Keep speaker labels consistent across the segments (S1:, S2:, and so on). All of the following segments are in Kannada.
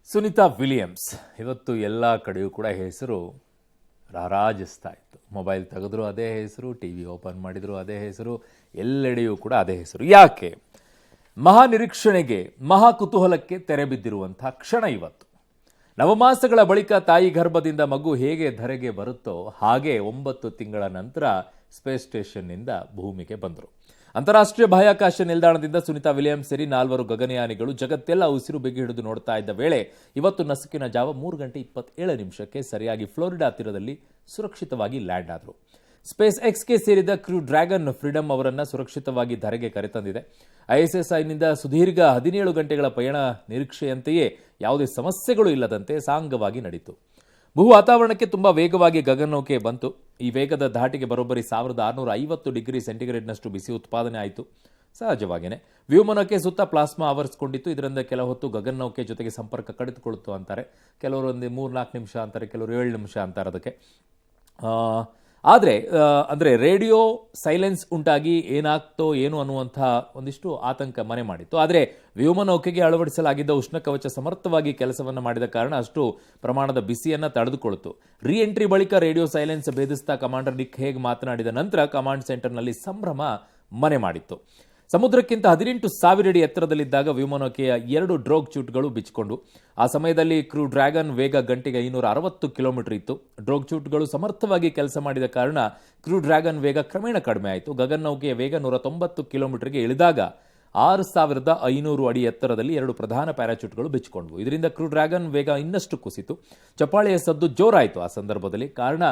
S1: ಸುನಿತಾ ವಿಲಿಯಮ್ಸ್ ಇವತ್ತು ಎಲ್ಲ ಕಡೆಯೂ ಕೂಡ ಹೆಸರು ರಾರಾಜಿಸ್ತಾ ಇತ್ತು. ಮೊಬೈಲ್ ತೆಗೆದ್ರು ಅದೇ ಹೆಸರು, ಟಿವಿ ಓಪನ್ ಮಾಡಿದ್ರು ಅದೇ ಹೆಸರು, ಎಲ್ಲೆಡೆಯೂ ಕೂಡ ಅದೇ ಹೆಸರು. ಯಾಕೆ? ಮಹಾ ನಿರೀಕ್ಷಣೆಗೆ, ಮಹಾ ಕುತೂಹಲಕ್ಕೆ ತೆರೆ ಬಿದ್ದಿರುವಂತಹ ಕ್ಷಣ ಇವತ್ತು. ನವಮಾಸಗಳ ಬಳಿಕ ತಾಯಿ ಗರ್ಭದಿಂದ ಮಗು ಹೇಗೆ ಧರೆಗೆ ಬರುತ್ತೋ ಹಾಗೆ 9 ತಿಂಗಳ ನಂತರ ಸ್ಪೇಸ್ ಸ್ಟೇಷನ್ನಿಂದ ಭೂಮಿಗೆ ಬಂದರು. ಅಂತಾರಾಷ್ಟ್ರೀಯ ಬಾಹ್ಯಾಕಾಶ ನಿಲ್ದಾಣದಿಂದ ಸುನಿತಾ ವಿಲಿಯಮ್ಸ್ ಸೇರಿ 4 ಗಗನಯಾನಿಗಳು ಜಗತ್ತೆಲ್ಲ ಉಸಿರು ಬಿಗಿ ಹಿಡಿದು ನೋಡ್ತಾ ಇದ್ದ ವೇಳೆ ಇವತ್ತು ನಸುಕಿನ ಜಾವ 3:27 ಸರಿಯಾಗಿ ಫ್ಲೋರಿಡಾ ತೀರದಲ್ಲಿ ಸುರಕ್ಷಿತವಾಗಿ ಲ್ಯಾಂಡ್ ಆದರು. ಸ್ಪೇಸ್ ಎಕ್ಸ್ಗೆ ಸೇರಿದ ಕ್ರೂ ಡ್ರ್ಯಾಗನ್ ಫ್ರೀಡಮ್ ಅವರನ್ನು ಸುರಕ್ಷಿತವಾಗಿ ಧರೆಗೆ ಕರೆತಂದಿದೆ. ಐಎಸ್ಎಸ್ಐನಿಂದ ಸುದೀರ್ಘ 17 ಗಂಟೆಗಳ ಪಯಣ ನಿರೀಕ್ಷೆಯಂತೆಯೇ ಯಾವುದೇ ಸಮಸ್ಯೆಗಳು ಇಲ್ಲದಂತೆ ಸಾಂಗವಾಗಿ ನಡೆಯಿತು. ಭೂ ವಾತಾವರಣಕ್ಕೆ ತುಂಬಾ ವೇಗವಾಗಿ ಗಗನನೌಕೆ ಬಂತು. ಈ ವೇಗದ ಧಾಟಿಗೆ ಬರೋಬ್ಬರಿ 1650 ಡಿಗ್ರಿ ಸೆಂಟಿಗ್ರೇಡ್ನಷ್ಟು ಬಿಸಿ ಉತ್ಪಾದನೆ ಆಯಿತು. ಸಹಜವಾಗಿಯೇ ವ್ಯೋಮನೌಕೆ ಸುತ್ತ ಪ್ಲಾಸ್ಮಾ ಆವರಿಸಿಕೊಂಡಿತ್ತು. ಇದರಿಂದ ಕೆಲ ಹೊತ್ತು ಗಗನನೌಕೆ ಜೊತೆಗೆ ಸಂಪರ್ಕ ಕಡಿದುಕೊಳ್ಳುತ್ತು ಅಂತಾರೆ. ಕೆಲವರು ಒಂದು 3-4 ನಿಮಿಷ ಅಂತಾರೆ, ಕೆಲವರು 7 ನಿಮಿಷ ಅಂತಾರೆ ಅದಕ್ಕೆ. ಆದರೆ ರೇಡಿಯೋ ಸೈಲೆನ್ಸ್ ಉಂಟಾಗಿ ಏನಾಗ್ತೋ ಏನು ಅನ್ನುವಂಥ ಒಂದಿಷ್ಟು ಆತಂಕ ಮನೆ ಮಾಡಿತ್ತು. ಆದರೆ ವ್ಯೋಮನೌಕೆಗೆ ಅಳವಡಿಸಲಾಗಿದ್ದ ಉಷ್ಣಕವಚ ಸಮರ್ಥವಾಗಿ ಕೆಲಸವನ್ನು ಮಾಡಿದ ಕಾರಣ ಅಷ್ಟು ಪ್ರಮಾಣದ ಬಿಸಿಯನ್ನು ತಡೆದುಕೊಳ್ತು. ರೀ ಎಂಟ್ರಿ ಬಳಿಕ ರೇಡಿಯೋ ಸೈಲೆನ್ಸ್ ಭೇದಿಸ್ತಾ ಕಮಾಂಡರ್ ನಿಕ್ ಹೇಗ್ ಮಾತನಾಡಿದ ನಂತರ ಕಮಾಂಡ್ ಸೆಂಟರ್ನಲ್ಲಿ ಸಂಭ್ರಮ ಮನೆ ಮಾಡಿತ್ತು. ಸಮುದ್ರಕ್ಕಿಂತ 18,000 ಅಡಿ ಎತ್ತರದಲ್ಲಿದ್ದಾಗ ವ್ಯೋಮನೌಕೆಯ 2 ಡ್ರೋಗ್ ಚೂಟ್ಗಳು ಬಿಚ್ಚಿಕೊಂಡು ಆ ಸಮಯದಲ್ಲಿ ಕ್ರೂ ಡ್ರ್ಯಾಗನ್ ವೇಗ ಗಂಟೆಗೆ 560 ಕಿಲೋಮೀಟರ್ ಇತ್ತು. ಡ್ರೋಗ್ ಚೂಟ್ಗಳು ಸಮರ್ಥವಾಗಿ ಕೆಲಸ ಮಾಡಿದ ಕಾರಣ ಕ್ರೂ ಡ್ರ್ಯಾಗನ್ ವೇಗ ಕ್ರಮೇಣ ಕಡಿಮೆ ಆಯಿತು. ಗಗನನೌಕೆಯ ವೇಗ 190 ಕಿಲೋಮೀಟರ್ಗೆ ಇಳಿದಾಗ 6,500 ಅಡಿ ಎತ್ತರದಲ್ಲಿ 2 ಪ್ರಧಾನ ಪ್ಯಾರಾಚೂಟ್ಗಳು ಬಿಚ್ಚಿಕೊಂಡವು. ಇದರಿಂದ ಕ್ರೂ ಡ್ರ್ಯಾಗನ್ ವೇಗ ಇನ್ನಷ್ಟು ಕುಸಿತು. ಚಪ್ಪಾಳೆಯ ಸದ್ದು ಜೋರಾಯಿತು ಆ ಸಂದರ್ಭದಲ್ಲಿ. ಕಾರಣ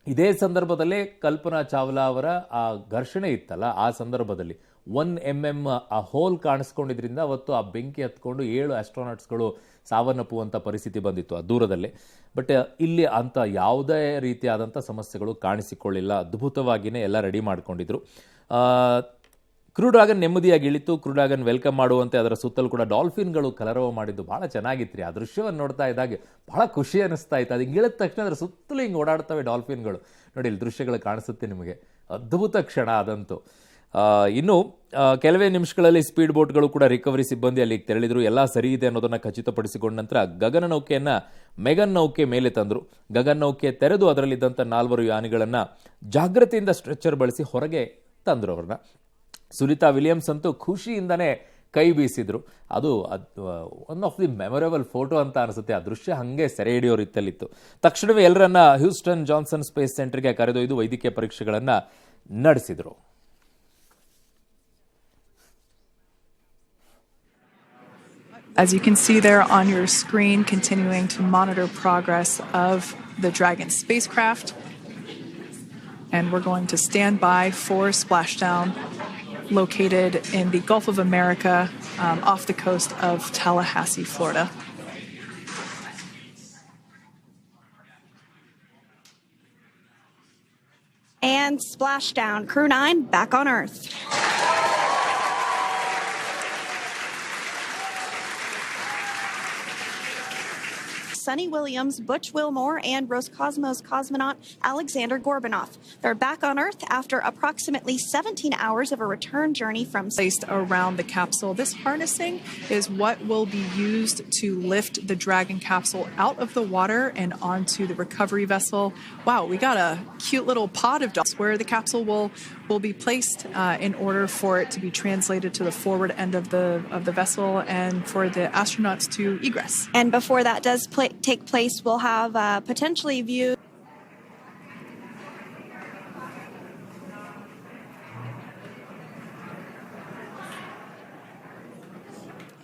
S1: ಇದೇ ಸಂದರ್ಭದಲ್ಲೇ ಕಲ್ಪನಾ ಚಾವ್ಲಾ ಅವರ ಆ ಘರ್ಷಣೆ ಇತ್ತಲ್ಲ, ಆ ಸಂದರ್ಭದಲ್ಲಿ 1 mm ಆ ಹೋಲ್ ಕಾಣಿಸ್ಕೊಂಡಿದ್ರಿಂದ ಅವತ್ತು ಆ ಬೆಂಕಿ ಹತ್ಕೊಂಡು 7 ಆಸ್ಟ್ರೋನಾಟ್ಸ್ಗಳು ಸಾವನ್ನಪ್ಪುವಂಥ ಪರಿಸ್ಥಿತಿ ಬಂದಿತ್ತು ಆ ದೂರದಲ್ಲೇ. ಬಟ್ ಇಲ್ಲಿ ಅಂತ ಯಾವುದೇ ರೀತಿಯಾದಂಥ ಸಮಸ್ಯೆಗಳು ಕಾಣಿಸಿಕೊಳ್ಳಿಲ್ಲ. ಅದ್ಭುತವಾಗಿಯೇ ಎಲ್ಲ ರೆಡಿ ಮಾಡ್ಕೊಂಡಿದ್ರು. ಕ್ರೂ ಡ್ರ್ಯಾಗನ್ ನೆಮ್ಮದಿಯಾಗಿ ಇಳಿತು. ಕ್ರೂ ಡ್ರ್ಯಾಗನ್ ವೆಲ್ಕಮ್ ಮಾಡುವಂತೆ ಅದರ ಸುತ್ತಲೂ ಕೂಡ ಡಾಲ್ಫಿನ್ಗಳು ಕಲರವ ಮಾಡಿದ್ದು ಭಾಳ ಚೆನ್ನಾಗಿತ್ತು ರೀ. ಆ ದೃಶ್ಯವನ್ನು ನೋಡ್ತಾ ಇದ್ದಾಗ ಭಾಳ ಖುಷಿ ಅನಿಸ್ತಾ ಇತ್ತು. ಅದು ಹಿಂಗೆ ಇಳಿದ ತಕ್ಷಣ ಅದರ ಸುತ್ತಲೂ ಹಿಂಗೆ ಓಡಾಡ್ತವೆ ಡಾಲ್ಫಿನ್ಗಳು. ನೋಡಿ ಇಲ್ಲಿ ದೃಶ್ಯಗಳು ಕಾಣಿಸುತ್ತೆ ನಿಮಗೆ. ಅದ್ಭುತ ಕ್ಷಣ ಅದಂತೂ. ಇನ್ನು ಕೆಲವೇ ನಿಮಿಷಗಳಲ್ಲಿ ಸ್ಪೀಡ್ ಬೋಟ್ಗಳು ಕೂಡ ರಿಕವರಿ ಸಿಬ್ಬಂದಿ ಅಲ್ಲಿಗೆ ತೆರಳಿದ್ರು. ಎಲ್ಲ ಸರಿ ಇದೆ ಅನ್ನೋದನ್ನು ಖಚಿತಪಡಿಸಿಕೊಂಡ ನಂತರ ಗಗನನೌಕೆಯನ್ನು ಮೆಗನ್ ನೌಕೆ ಮೇಲೆ ತಂದರು. ಗಗನನೌಕೆ ತೆರೆದು ಅದರಲ್ಲಿದ್ದಂಥ 4 ಯಾನಿಗಳನ್ನು ಜಾಗ್ರತೆಯಿಂದ ಸ್ಟ್ರೆಚರ್ ಬಳಸಿ ಹೊರಗೆ ತಂದರು ಅವ್ರನ್ನ. ಸುನಿತಾ ವಿಲಿಯಮ್ಸ್ ಅಂತೂ ಖುಷಿಯಿಂದನೇ ಕೈ ಬೀಸಿದ್ರು. ಅದು one of the memorable photo ಅಂತ ಅನಿಸುತ್ತೆ. ಆ ದೃಶ್ಯ ಹಾಗೆ ಸೆರೆ ಹಿಡಿಯೋ ರೀತಿಯಲ್ಲಿತ್ತು. ತಕ್ಷಣವೇ ಎಲ್ಲರನ್ನ ಹ್ಯೂಸ್ಟನ್ ಜಾನ್ಸನ್ ಸ್ಪೇಸ್ ಸೆಂಟರ್ಗೆ ಕರೆದೊಯ್ದು ವೈದ್ಯಕೀಯ ಪರೀಕ್ಷೆಗಳನ್ನು ನಡೆಸಿದರು.
S2: As you can see there on your screen, continuing to monitor progress of the Dragon spacecraft. And we're going to stand by for splashdown located in the Gulf of America off the coast of Tallahassee, Florida.
S3: And splashdown, Crew 9 back on Earth. Sunny Williams, Butch Wilmore, and Roscosmos cosmonaut Alexander Gorbanov. They're back on Earth after approximately 17 hours of a return journey from...
S2: Placed around the capsule. This harnessing is what will be used to lift the Dragon capsule out of the water and onto the recovery vessel. Wow, we got a cute little pod of dots where the capsule will be placed in order for it to be translated to the forward end of the vessel and for the astronauts to egress.
S3: And before that does take place, we'll have potentially view.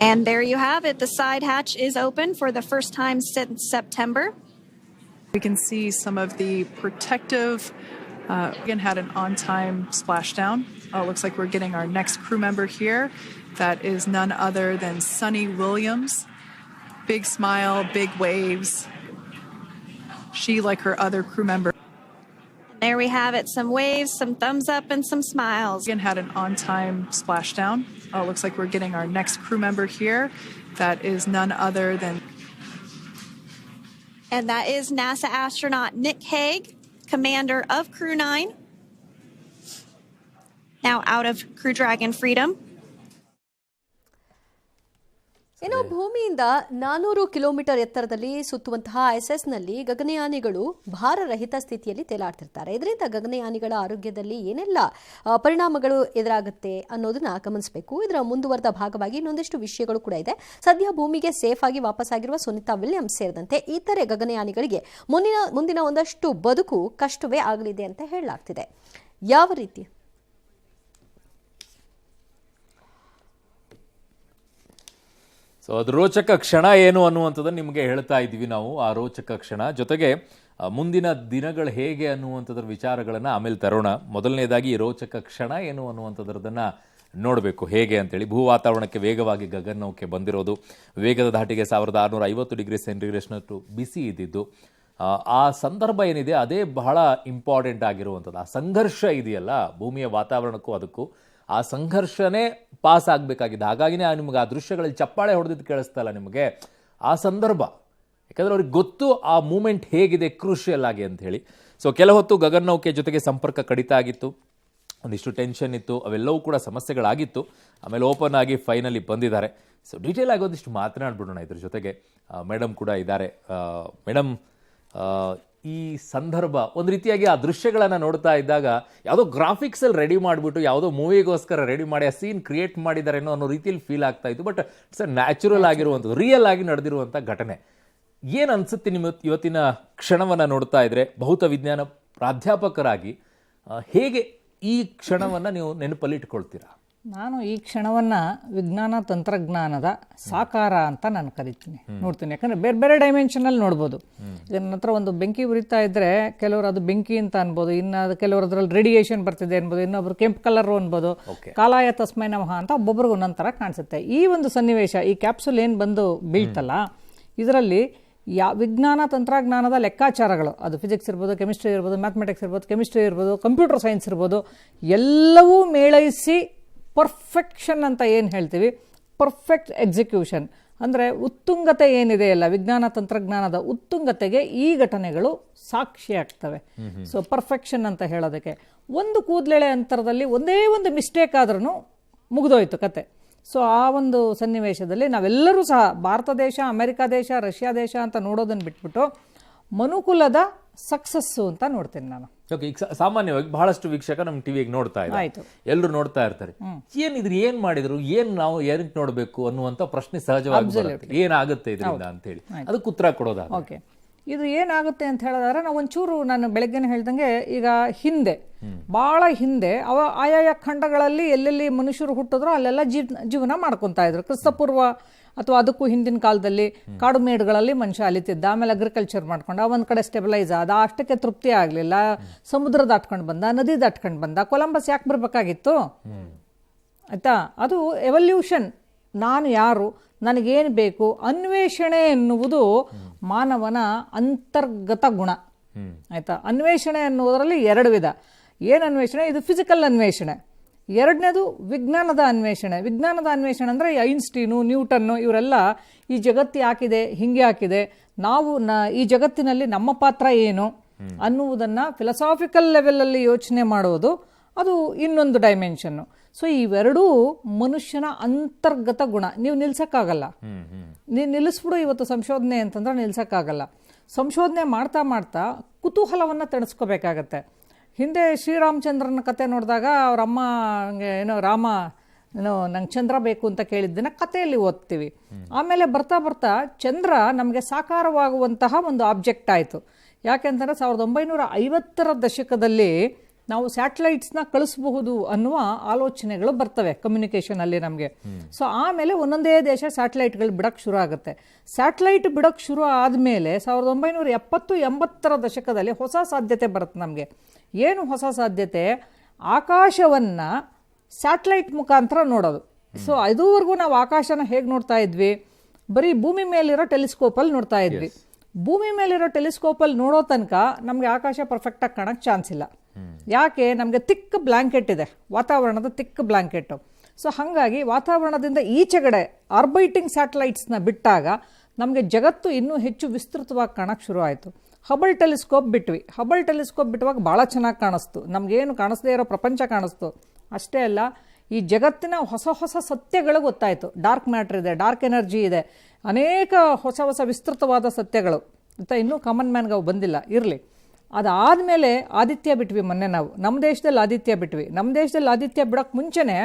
S3: And there you have it. The side hatch is open for the first time since September.
S2: We can see some of the protective. Again, had an on-time splashdown. Looks like we're getting our next crew member here. That is none other than Sunny Williams. Big smile, big waves. She, like her other crew member.
S3: There we have it. Some waves, some thumbs up, and some smiles.
S2: Again, had an on-time splashdown. Looks like we're getting our next crew member here. That is none other than.
S3: And that is NASA astronaut Nick Hague, commander of Crew 9. Now out of Crew Dragon Freedom.
S4: ಏನೋ ಭೂಮಿಯಿಂದ 400 ಕಿಲೋಮೀಟರ್ ಎತ್ತರದಲ್ಲಿ ಸುತ್ತುವಂತಹ ISSನಲ್ಲಿ ಗಗನಯಾನಿಗಳು ಭಾರರಹಿತ ಸ್ಥಿತಿಯಲ್ಲಿ ತೇಲಾಡ್ತಿರ್ತಾರೆ. ಇದರಿಂದ ಗಗನಯಾನಿಗಳ ಆರೋಗ್ಯದಲ್ಲಿ ಏನೆಲ್ಲ ಪರಿಣಾಮಗಳು ಎದುರಾಗುತ್ತೆ ಅನ್ನೋದನ್ನ ಗಮನಿಸಬೇಕು. ಇದರ ಮುಂದುವರೆದ ಭಾಗವಾಗಿ ಇನ್ನೊಂದಿಷ್ಟು ವಿಷಯಗಳು ಕೂಡ ಇದೆ. ಸದ್ಯ ಭೂಮಿಗೆ ಸೇಫ್ ಆಗಿ ವಾಪಸ್ಸಾಗಿರುವ ಸುನಿತಾ ವಿಲಿಯಮ್ಸ್ ಸೇರಿದಂತೆ ಇತರೆ ಗಗನಯಾನಿಗಳಿಗೆ ಮುಂದಿನ ಒಂದಷ್ಟು ಬದುಕು ಕಷ್ಟವೇ ಆಗಲಿದೆ ಅಂತ ಹೇಳಲಾಗ್ತಿದೆ. ಯಾವ ರೀತಿ?
S1: ಸೊ ಅದು ರೋಚಕ ಕ್ಷಣ ಏನು ಅನ್ನುವಂಥದ್ದನ್ನು ನಿಮಗೆ ಹೇಳ್ತಾ ಇದ್ದೀವಿ ನಾವು. ಆ ರೋಚಕ ಕ್ಷಣ ಜೊತೆಗೆ ಮುಂದಿನ ದಿನಗಳು ಹೇಗೆ ಅನ್ನುವಂಥದ್ರ ವಿಚಾರಗಳನ್ನು ಆಮೇಲೆ ತರೋಣ. ಮೊದಲನೇದಾಗಿ ರೋಚಕ ಕ್ಷಣ ಏನು ಅನ್ನುವಂಥದ್ರದನ್ನು ನೋಡಬೇಕು ಹೇಗೆ ಅಂತೇಳಿ. ಭೂ ವಾತಾವರಣಕ್ಕೆ ವೇಗವಾಗಿ ಗಗನನೌಕೆ ಬಂದಿರೋದು, ವೇಗದ ಧಾಟಿಗೆ 1650 ಡಿಗ್ರಿ ಸೆಂಟಿಗ್ರೇಡ್ನಷ್ಟು ಬಿಸಿ ಇದ್ದಿದ್ದು, ಆ ಸಂದರ್ಭ ಏನಿದೆ ಅದೇ ಬಹಳ ಇಂಪಾರ್ಟೆಂಟ್ ಆಗಿರುವಂಥದ್ದು. ಆ ಸಂಘರ್ಷ ಇದೆಯಲ್ಲ ಭೂಮಿಯ ವಾತಾವರಣಕ್ಕೂ ಅದಕ್ಕೂ, ಆ ಸಂಘರ್ಷನೇ ಪಾಸ್ ಆಗಬೇಕಾಗಿದೆ. ಹಾಗಾಗಿನೇ ನಿಮಗೆ ಆ ದೃಶ್ಯಗಳಲ್ಲಿ ಚಪ್ಪಾಳೆ ಹೊಡೆದಿದ್ದು ಕೇಳಿಸ್ತಲ್ಲ ನಿಮಗೆ, ಆ ಸಂದರ್ಭ. ಯಾಕಂದರೆ ಅವ್ರಿಗೆ ಗೊತ್ತು ಆ ಮೂಮೆಂಟ್ ಹೇಗಿದೆ ಕ್ರೂಷಿಯಲ್ ಆಗಿ ಅಂತ ಹೇಳಿ. ಸೊ ಕೆಲ ಹೊತ್ತು ಗಗನನೌಕೆ ಜೊತೆಗೆ ಸಂಪರ್ಕ ಕಡಿತ ಆಗಿತ್ತು, ಒಂದಿಷ್ಟು ಟೆನ್ಷನ್ ಇತ್ತು, ಅವೆಲ್ಲವೂ ಕೂಡ ಸಮಸ್ಯೆಗಳಾಗಿತ್ತು. ಆಮೇಲೆ ಓಪನ್ ಆಗಿ ಫೈನಲಿ ಬಂದಿದ್ದಾರೆ. ಸೊ ಡೀಟೇಲ್ ಆಗಿ ಒಂದಿಷ್ಟು ಮಾತನಾಡ್ಬಿಡೋಣ ಇದ್ರ ಜೊತೆಗೆ. ಮೇಡಮ್ ಕೂಡ ಇದ್ದಾರೆ. ಮೇಡಮ್, ಈ ಸಂದರ್ಭ ಒಂದು ರೀತಿಯಾಗಿ ಆ ದೃಶ್ಯಗಳನ್ನು ನೋಡ್ತಾ ಇದ್ದಾಗ ಯಾವುದೋ ಗ್ರಾಫಿಕ್ಸಲ್ಲಿ ರೆಡಿ ಮಾಡಿಬಿಟ್ಟು ಯಾವುದೋ ಮೂವಿಗೋಸ್ಕರ ರೆಡಿ ಮಾಡಿ ಆ ಸೀನ್ ಕ್ರಿಯೇಟ್ ಮಾಡಿದಾರೇನೋ ಅನ್ನೋ ರೀತಿಯಲ್ಲಿ ಫೀಲ್ ಆಗ್ತಾ ಇತ್ತು. ಬಟ್ ಇಟ್ಸ್ ನ್ಯಾಚುರಲ್ ಆಗಿರುವಂಥದ್ದು, ರಿಯಲ್ ಆಗಿ ನಡೆದಿರುವಂಥ ಘಟನೆ. ಏನು ಅನಿಸುತ್ತೆ ನಿಮ್ಮ ಇವತ್ತಿನ ಕ್ಷಣವನ್ನು ನೋಡ್ತಾ ಇದ್ರೆ ಭೌತ ವಿಜ್ಞಾನ ಪ್ರಾಧ್ಯಾಪಕರಾಗಿ? ಹೇಗೆ ಈ ಕ್ಷಣವನ್ನು ನೀವು ನೆನಪಲ್ಲಿ ಇಟ್ಕೊಳ್ತೀರಾ?
S5: ನಾನು ಈ ಕ್ಷಣವನ್ನು ವಿಜ್ಞಾನ ತಂತ್ರಜ್ಞಾನದ ಸಾಕಾರ ಅಂತ ನಾನು ಕರಿತೀನಿ, ನೋಡ್ತೀನಿ. ಯಾಕಂದರೆ ಬೇರೆ ಬೇರೆ ಡೈಮೆನ್ಷನಲ್ಲಿ ನೋಡ್ಬೋದು. ಈಗ ನನ್ನ ಹತ್ರ ಒಂದು ಬೆಂಕಿ ಉರಿತಾ ಇದ್ದರೆ ಕೆಲವರು ಅದು ಬೆಂಕಿ ಅಂತ ಅನ್ಬೋದು, ಇನ್ನು ಅದು ಕೆಲವರು ಅದರಲ್ಲಿ ರೇಡಿಯೇಷನ್ ಬರ್ತಿದೆ ಅನ್ಬೋದು, ಇನ್ನೊಬ್ರು ಕೆಂಪು ಕಲರು ಅನ್ಬೋದು, ಕಾಲಾಯ ತಸ್ಮೈ ನಮಃ ಅಂತ ಒಬ್ಬೊಬ್ರಿಗೂ ಒಂದೊಂದು ಥರ ಕಾಣಿಸುತ್ತೆ. ಈ ಒಂದು ಸನ್ನಿವೇಶ, ಈ ಕ್ಯಾಪ್ಸುಲ್ ಏನು ಬಂದು ಬೀಳ್ತಲ್ಲ, ಇದರಲ್ಲಿ ವಿಜ್ಞಾನ ತಂತ್ರಜ್ಞಾನದ ಲೆಕ್ಕಾಚಾರಗಳು, ಅದು ಫಿಸಿಕ್ಸ್ ಇರ್ಬೋದು, ಕೆಮಿಸ್ಟ್ರಿ ಇರ್ಬೋದು, ಮ್ಯಾಥಮೆಟಿಕ್ಸ್ ಇರ್ಬೋದು, ಕೆಮಿಸ್ಟ್ರಿ ಇರ್ಬೋದು, ಕಂಪ್ಯೂಟರ್ ಸೈನ್ಸ್ ಇರ್ಬೋದು, ಎಲ್ಲವೂ ಮೇಳೈಸಿ ಪರ್ಫೆಕ್ಷನ್ ಅಂತ ಏನು ಹೇಳ್ತೀವಿ, ಪರ್ಫೆಕ್ಟ್ ಎಕ್ಸಿಕ್ಯೂಷನ್ ಅಂದರೆ ಉತ್ತುಂಗತೆ ಏನಿದೆಯಲ್ಲ, ವಿಜ್ಞಾನ ತಂತ್ರಜ್ಞಾನದ ಉತ್ತುಂಗತೆಗೆ ಈ ಘಟನೆಗಳು ಸಾಕ್ಷಿಯಾಗ್ತವೆ. ಸೊ ಪರ್ಫೆಕ್ಷನ್ ಅಂತ ಹೇಳೋದಕ್ಕೆ ಒಂದು ಕೂದಲೆಳೆ ಅಂತರದಲ್ಲಿ ಒಂದೇ ಒಂದು ಮಿಸ್ಟೇಕ್ ಆದ್ರೂ ಮುಗಿದೋಯ್ತು ಕತೆ. ಸೊ ಆ ಒಂದು ಸನ್ನಿವೇಶದಲ್ಲಿ ನಾವೆಲ್ಲರೂ ಸಹ ಭಾರತ ದೇಶ, ಅಮೆರಿಕ ದೇಶ, ರಷ್ಯಾ ದೇಶ ಅಂತ ನೋಡೋದನ್ನು ಬಿಟ್ಬಿಟ್ಟು ಮನುಕುಲದ ಸಕ್ಸಸ್ಸು ಅಂತ ನೋಡ್ತೀನಿ ನಾನು.
S1: ಓಕೆ, ಈಗ ಸಾಮಾನ್ಯವಾಗಿ ಬಹಳಷ್ಟು ವೀಕ್ಷಕ ನಮ್ಮ ಟಿವಿಗೆ ನೋಡ್ತಾ ಇದ್ದಾರೆ, ಎಲ್ಲರೂ ನೋಡ್ತಾ ಇರ್ತಾರೆ. ಏನ್ ಮಾಡಿದ್ರು, ನಾವು ಏನಕ್ಕೆ ನೋಡಬೇಕು ಅನ್ನುವಂತ ಪ್ರಶ್ನೆ ಸಹಜವಾಗಿ ಏನಾಗುತ್ತೆ ಇದರಿಂದ ಅಂತ ಹೇಳಿ ಅದಕ್ಕೆ ಉತ್ತರ ಕೊಡೋದ.
S5: ಓಕೆ, ಇದು ಏನಾಗುತ್ತೆ ಅಂತ ಹೇಳಿದ್ರೆ ನಾವು ಒಂಚೂರು, ನಾನು ಬೆಳಗ್ಗೆನೆ ಹೇಳ್ದಂಗೆ, ಈಗ ಹಿಂದೆ ಭಾಳ ಹಿಂದೆ ಆಯಾಯ ಖಂಡಗಳಲ್ಲಿ ಎಲ್ಲೆಲ್ಲಿ ಮನುಷ್ಯರು ಹುಟ್ಟಿದ್ರು ಅಲ್ಲೆಲ್ಲ ಜೀವನ ಮಾಡ್ಕೊತಾ ಇದ್ರು. ಕ್ರಿಸ್ತಪೂರ್ವ ಅಥವಾ ಅದಕ್ಕೂ ಹಿಂದಿನ ಕಾಲದಲ್ಲಿ ಕಾಡು ಮೇಡುಗಳಲ್ಲಿ ಮನುಷ್ಯ ಅಲಿತಿದ್ದ. ಆಮೇಲೆ ಅಗ್ರಿಕಲ್ಚರ್ ಮಾಡ್ಕೊಂಡ, ಒಂದು ಕಡೆ ಸ್ಟೆಬಿಲೈಸ್ ಆದ, ಅಷ್ಟಕ್ಕೆ ತೃಪ್ತಿ ಆಗಲಿಲ್ಲ, ಸಮುದ್ರ ದಾಟ್ಕೊಂಡು ಬಂದ, ನದಿ ದಾಟ್ಕೊಂಡು ಬಂದ. ಕೊಲಂಬಸ್ ಯಾಕೆ ಬರಬೇಕಾಗಿತ್ತು ಆಯ್ತಾ? ಅದು ಎವಲ್ಯೂಷನ್. ನಾನು ಯಾರು, ನನಗೇನು ಬೇಕು, ಅನ್ವೇಷಣೆ ಎನ್ನುವುದು ಮಾನವನ ಅಂತರ್ಗತ ಗುಣ ಆಯ್ತಾ. ಅನ್ವೇಷಣೆ ಅನ್ನುವುದರಲ್ಲಿ ಎರಡು ವಿಧ. ಏನು ಅನ್ವೇಷಣೆ? ಇದು ಫಿಸಿಕಲ್ ಅನ್ವೇಷಣೆ. ಎರಡನೇದು ವಿಜ್ಞಾನದ ಅನ್ವೇಷಣೆ. ವಿಜ್ಞಾನದ ಅನ್ವೇಷಣೆ ಅಂದರೆ ಐನ್ಸ್ಟೀನು, ನ್ಯೂಟನ್ನು ಇವರೆಲ್ಲ ಈ ಜಗತ್ತು ಯಾಕಿದೆ, ಹಿಂಗೆ ಯಾಕಿದೆ, ನಾವು ಈ ಜಗತ್ತಿನಲ್ಲಿ ನಮ್ಮ ಪಾತ್ರ ಏನು ಅನ್ನುವುದನ್ನು ಫಿಲಸಾಫಿಕಲ್ ಲೆವೆಲಲ್ಲಿ ಯೋಚನೆ ಮಾಡೋದು, ಅದು ಇನ್ನೊಂದು ಡೈಮೆನ್ಷನ್ನು. ಸೊ ಇವೆರಡೂ ಮನುಷ್ಯನ ಅಂತರ್ಗತ ಗುಣ. ನೀವು ನಿಲ್ಸಕ್ಕಾಗಲ್ಲ. ನೀವು ನಿಲ್ಲಿಸ್ಬಿಡು ಇವತ್ತು ಸಂಶೋಧನೆ ಅಂತಂದ್ರೆ ನಿಲ್ಸಕ್ಕಾಗಲ್ಲ. ಸಂಶೋಧನೆ ಮಾಡ್ತಾ ಮಾಡ್ತಾ ಕುತೂಹಲವನ್ನು ತಣಿಸ್ಕೋಬೇಕಾಗತ್ತೆ. ಹಿಂದೆ ಶ್ರೀರಾಮಚಂದ್ರನ ಕತೆ ನೋಡಿದಾಗ ಅವ್ರ ಅಮ್ಮ ರಾಮ ನಂಗೆ ಚಂದ್ರ ಬೇಕು ಅಂತ ಕೇಳಿದ್ದನ್ನ ಕಥೆಯಲ್ಲಿ ಓದ್ತೀವಿ. ಆಮೇಲೆ ಬರ್ತಾ ಬರ್ತಾ ಚಂದ್ರ ನಮಗೆ ಸಾಕಾರವಾಗುವಂತಹ ಒಂದು ಆಬ್ಜೆಕ್ಟ್ ಆಯಿತು. ಯಾಕೆಂತಂದರೆ 1950ರ ದಶಕದಲ್ಲಿ ನಾವು ಸ್ಯಾಟಲೈಟ್ಸ್ನ ಕಳಿಸಬಹುದು ಅನ್ನುವ ಆಲೋಚನೆಗಳು ಬರ್ತವೆ ಕಮ್ಯುನಿಕೇಷನಲ್ಲಿ ನಮಗೆ. ಸೊ ಆಮೇಲೆ ಒಂದೊಂದೇ ದೇಶ ಸ್ಯಾಟಲೈಟ್ಗಳು ಬಿಡೋಕ್ಕೆ ಶುರು ಆಗುತ್ತೆ. ಸ್ಯಾಟಲೈಟ್ ಬಿಡೋಕ್ಕೆ ಶುರು ಆದಮೇಲೆ 1970-80ರ ದಶಕದಲ್ಲಿ ಹೊಸ ಸಾಧ್ಯತೆ ಬರುತ್ತೆ ನಮಗೆ. ಏನು ಹೊಸ ಸಾಧ್ಯತೆ? ಆಕಾಶವನ್ನು ಸ್ಯಾಟಲೈಟ್ ಮುಖಾಂತರ ನೋಡೋದು. ಸೊ ಇದುವರೆಗೂ ನಾವು ಆಕಾಶನ ಹೇಗೆ ನೋಡ್ತಾ ಇದ್ವಿ? ಬರೀ ಭೂಮಿ ಮೇಲಿರೋ ಟೆಲಿಸ್ಕೋಪಲ್ಲಿ ನೋಡ್ತಾ ಇದ್ವಿ. ಭೂಮಿ ಮೇಲಿರೋ ಟೆಲಿಸ್ಕೋಪಲ್ಲಿ ನೋಡೋ ತನಕ ನಮಗೆ ಆಕಾಶ ಪರ್ಫೆಕ್ಟಾಗಿ ಕಾಣೋಕ್ಕೆ ಚಾನ್ಸ್ ಇಲ್ಲ. ಯಾಕೆ? ನಮಗೆ ತಿಕ್ಕ ಬ್ಲ್ಯಾಂಕೆಟ್ ಇದೆ, ವಾತಾವರಣದ ತಿಕ್ಕ ಬ್ಲ್ಯಾಂಕೆಟು. ಸೊ ಹಾಗಾಗಿ ವಾತಾವರಣದಿಂದ ಈಚೆಗಡೆ ಆರ್ಬೈಟಿಂಗ್ ಸ್ಯಾಟಲೈಟ್ಸ್ನ ಬಿಟ್ಟಾಗ ನಮಗೆ ಜಗತ್ತು ಇನ್ನೂ ಹೆಚ್ಚು ವಿಸ್ತೃತವಾಗಿ ಕಾಣೋಕ್ಕೆ ಶುರು ಆಯಿತು. ಹಬಲ್ ಟೆಲಿಸ್ಕೋಪ್ ಬಿಟ್ವಿ. ಹಬಲ್ ಟೆಲಿಸ್ಕೋಪ್ ಬಿಟ್ಟುವಾಗ ಭಾಳ ಚೆನ್ನಾಗಿ ಕಾಣಿಸ್ತು, ನಮಗೇನು ಕಾಣಿಸ್ದೇ ಇರೋ ಪ್ರಪಂಚ ಕಾಣಿಸ್ತು. ಅಷ್ಟೇ ಅಲ್ಲ, ಈ ಜಗತ್ತಿನ ಹೊಸ ಹೊಸ ಸತ್ಯಗಳು ಗೊತ್ತಾಯಿತು. ಡಾರ್ಕ್ ಮ್ಯಾಟ್ರ್ ಇದೆ, ಡಾರ್ಕ್ ಎನರ್ಜಿ ಇದೆ, ಅನೇಕ ಹೊಸ ಹೊಸ ವಿಸ್ತೃತವಾದ ಸತ್ಯಗಳು ಅಂತ ಇನ್ನೂ ಕಾಮನ್ ಮ್ಯಾನ್ಗೆ ಅವು ಬಂದಿಲ್ಲ. ಇರಲಿ, ಅದಾದಮೇಲೆ ಆದಿತ್ಯ ಬಿಟ್ವಿ ಮೊನ್ನೆ ನಾವು. ನಮ್ಮ ದೇಶದಲ್ಲಿ ಆದಿತ್ಯ ಬಿಟ್ವಿ. ನಮ್ಮ ದೇಶದಲ್ಲಿ ಆದಿತ್ಯ ಬಿಡೋಕ್ಕೆ ಮುಂಚೆನೇ